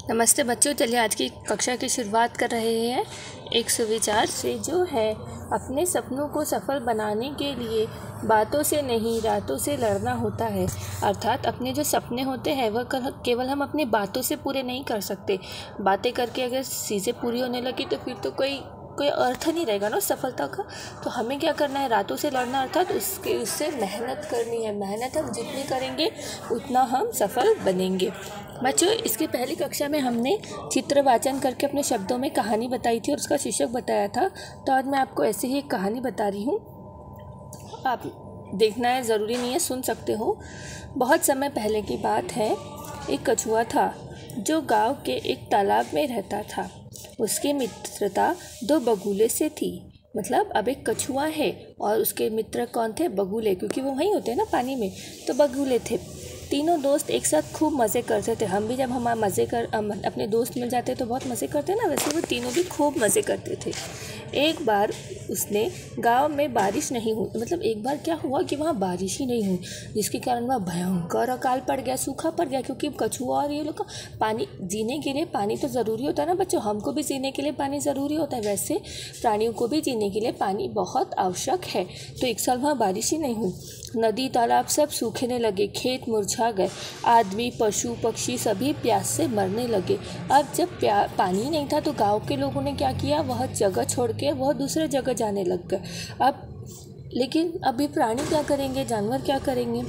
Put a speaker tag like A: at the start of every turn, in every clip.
A: नमस्ते बच्चों, चलिए आज की कक्षा की शुरुआत कर रहे हैं एक सुविचार से, जो है अपने सपनों को सफल बनाने के लिए बातों से नहीं रातों से लड़ना होता है। अर्थात अपने जो सपने होते हैं वह केवल हम अपनी बातों से पूरे नहीं कर सकते। बातें करके अगर चीज़ें पूरी होने लगी तो फिर तो कोई अर्थ नहीं रहेगा ना सफलता का। तो हमें क्या करना है, रातों से लड़ना, अर्थात उससे मेहनत करनी है। मेहनत हम जितनी करेंगे उतना हम सफल बनेंगे। बच्चों, इसके पहली कक्षा में हमने चित्र वाचन करके अपने शब्दों में कहानी बताई थी और उसका शीर्षक बताया था। तो आज मैं आपको ऐसे ही एक कहानी बता रही हूँ। आप देखना है, ज़रूरी नहीं है, सुन सकते हो। बहुत समय पहले की बात है। एक कछुआ था जो गांव के एक तालाब में रहता था। उसकी मित्रता दो बगुले से थी। मतलब अब एक कछुआ है और उसके मित्र कौन थे? बगुले, क्योंकि वो वहीं होते हैं ना पानी में, तो बगुले थे। तीनों दोस्त एक साथ खूब मज़े करते थे। हम भी जब हम अपने दोस्त मिल जाते तो बहुत मज़े करते ना, वैसे वो तीनों भी खूब मज़े करते थे। एक बार उसने गांव में बारिश नहीं हुई, मतलब एक बार क्या हुआ कि वहाँ बारिश ही नहीं हुई, जिसके कारण वह भयंकर अकाल पड़ गया, सूखा पड़ गया। क्योंकि कछुआ और ये लोग पानी, जीने के लिए पानी तो ज़रूरी होता है ना बच्चों। हमको भी जीने के लिए पानी ज़रूरी होता है, वैसे प्राणियों को भी जीने के लिए पानी बहुत आवश्यक है। तो एक साल वहाँ बारिश ही नहीं हुई। नदी तालाब सब सूखने लगे, खेत मुरझा गए, आदमी पशु पक्षी सभी प्यास से मरने लगे। अब जब पानी नहीं था तो गांव के लोगों ने क्या किया, वह जगह छोड़ के वह दूसरे जगह जाने लग गए। लेकिन अभी प्राणी क्या करेंगे, जानवर क्या करेंगे?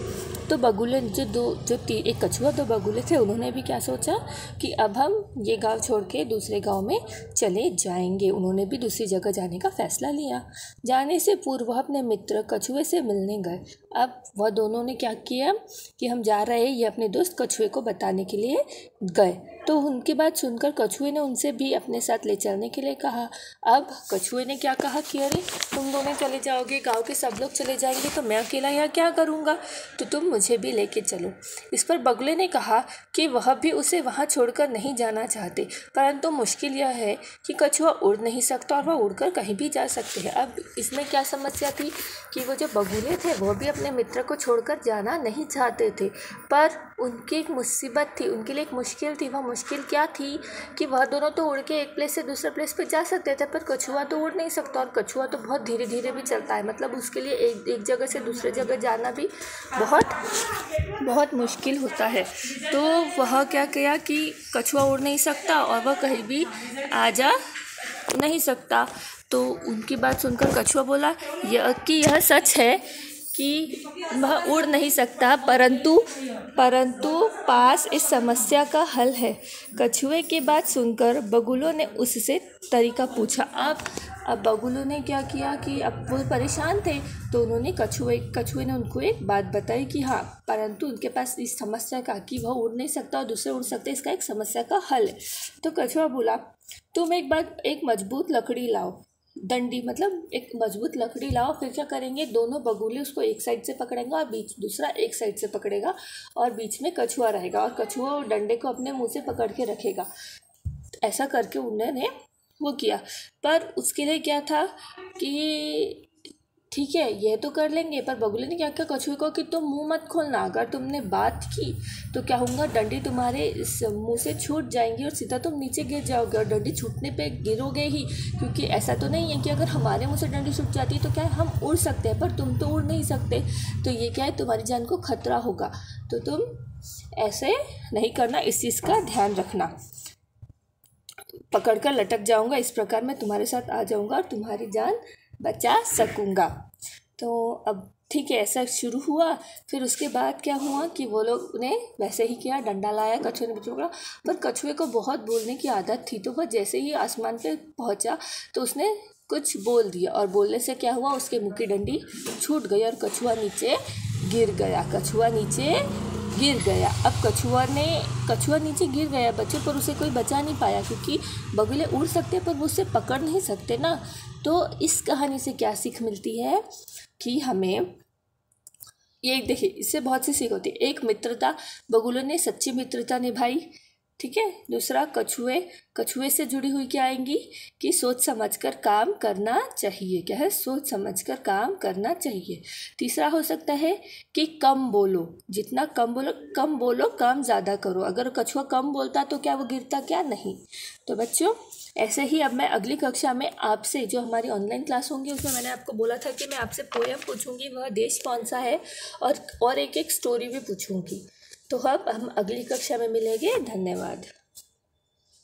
A: तो बगुले एक कछुआ दो बगुले थे, उन्होंने भी क्या सोचा कि अब हम ये गांव छोड़ के दूसरे गांव में चले जाएंगे। उन्होंने भी दूसरी जगह जाने का फैसला लिया। जाने से पूर्व वह अपने मित्र कछुए से मिलने गए। अब वह दोनों ने क्या किया कि हम जा रहे हैं, ये अपने दोस्त कछुए को बताने के लिए गए। तो उनकी बात सुनकर कछुए ने उनसे भी अपने साथ ले चलने के लिए कहा। अब कछुए ने क्या कहा कि अरे तुम दोनों चले जाओगे, गांव के सब लोग चले जाएंगे तो मैं अकेला यहाँ क्या करूँगा, तो तुम मुझे भी लेके चलो। इस पर बगुले ने कहा कि वह भी उसे वहाँ छोड़कर नहीं जाना चाहते, परंतु मुश्किल यह है कि कछुआ उड़ नहीं सकता और वह उड़कर कहीं भी जा सकते हैं। अब इसमें क्या समस्या थी कि वो जो बगुले थे वो भी अपने मित्र को छोड़कर जाना नहीं चाहते थे, पर उनकी एक मुसीबत थी, उनके लिए एक मुश्किल थी। वह मुश्किल क्या थी कि वह दोनों तो उड़ के एक प्लेस से दूसरे प्लेस पे जा सकते थे, पर कछुआ तो उड़ नहीं सकता, और कछुआ तो बहुत धीरे धीरे भी चलता है। मतलब उसके लिए एक जगह से दूसरे जगह जाना भी बहुत मुश्किल होता है। तो वह क्या किया कि कछुआ उड़ नहीं सकता और वह कहीं भी आ जा नहीं सकता। तो उनकी बात सुनकर कछुआ बोला यह सच है कि वह उड़ नहीं सकता, परंतु पास इस समस्या का हल है। कछुए की बात सुनकर बगुलों ने उससे तरीका पूछा। अब बगुलों ने क्या किया कि अब वो परेशान थे, तो उन्होंने कछुए ने उनको एक बात बताई कि हाँ, परंतु उनके पास इस समस्या का कि वह उड़ नहीं सकता और दूसरे उड़ सकते, इसका एक समस्या का हल है। तो कछुआ बोला तुम एक मजबूत लकड़ी लाओ, डंडी, मतलब एक मजबूत लकड़ी लाओ। फिर क्या करेंगे, दोनों बगुले उसको एक साइड से पकड़ेंगे और दूसरा एक साइड से पकड़ेगा और बीच में कछुआ रहेगा, और कछुआ डंडे को अपने मुंह से पकड़ के रखेगा। ऐसा करके उन्होंने वो किया। पर उसके लिए क्या था कि ठीक है यह तो कर लेंगे, पर बगुले ने क्या किया कछुए को कि तुम मुंह मत खोलना, अगर तुमने बात की तो क्या होगा, डंडी तुम्हारे मुंह से छूट जाएंगी और सीधा तुम नीचे गिर जाओगे, और डंडी छूटने पे गिरोगे ही। क्योंकि ऐसा तो नहीं है कि अगर हमारे मुंह से डंडी छूट जाती है तो क्या है, हम उड़ सकते हैं, पर तुम तो उड़ नहीं सकते, तो ये क्या है, तुम्हारी जान को खतरा होगा। तो तुम ऐसे नहीं करना, इस चीज़ का ध्यान रखना। पकड़कर लटक जाऊंगा, इस प्रकार मैं तुम्हारे साथ आ जाऊंगा और तुम्हारी जान बचा सकूंगा। तो अब ठीक है, ऐसा शुरू हुआ। फिर उसके बाद क्या हुआ कि वो लोग ने वैसे ही किया, डंडा लाया, कछुए ने पकड़ा। पर कछुए को बहुत बोलने की आदत थी, तो वह जैसे ही आसमान पे पहुंचा तो उसने कुछ बोल दिया, और बोलने से क्या हुआ, उसके मुंह की डंडी छूट गई और कछुआ नीचे गिर गया। अब कछुआ नीचे गिर गया बच्चों, पर उसे कोई बचा नहीं पाया, क्योंकि बगुले उड़ सकते पर वो उसे पकड़ नहीं सकते ना। तो इस कहानी से क्या सीख मिलती है कि हमें ये देखिए, इससे बहुत सी सीख होती है। एक, मित्रता, बगुलों ने सच्ची मित्रता निभाई। ठीक है। दूसरा कछुए, कछुए से जुड़ी हुई क्या आएंगी कि सोच समझकर काम करना चाहिए। क्या है? सोच समझकर काम करना चाहिए। तीसरा हो सकता है कि कम बोलो, जितना कम बोलो काम ज़्यादा करो। अगर कछुआ कम बोलता तो क्या वो गिरता? क्या नहीं। तो बच्चों ऐसे ही अब मैं अगली कक्षा में आपसे, जो हमारी ऑनलाइन क्लास होंगी उसमें मैंने आपको बोला था कि मैं आपसे पोयम पूछूंगी, वह देश कौन सा है, और एक एक स्टोरी भी पूछूंगी। तो अब हम अगली कक्षा में मिलेंगे। धन्यवाद।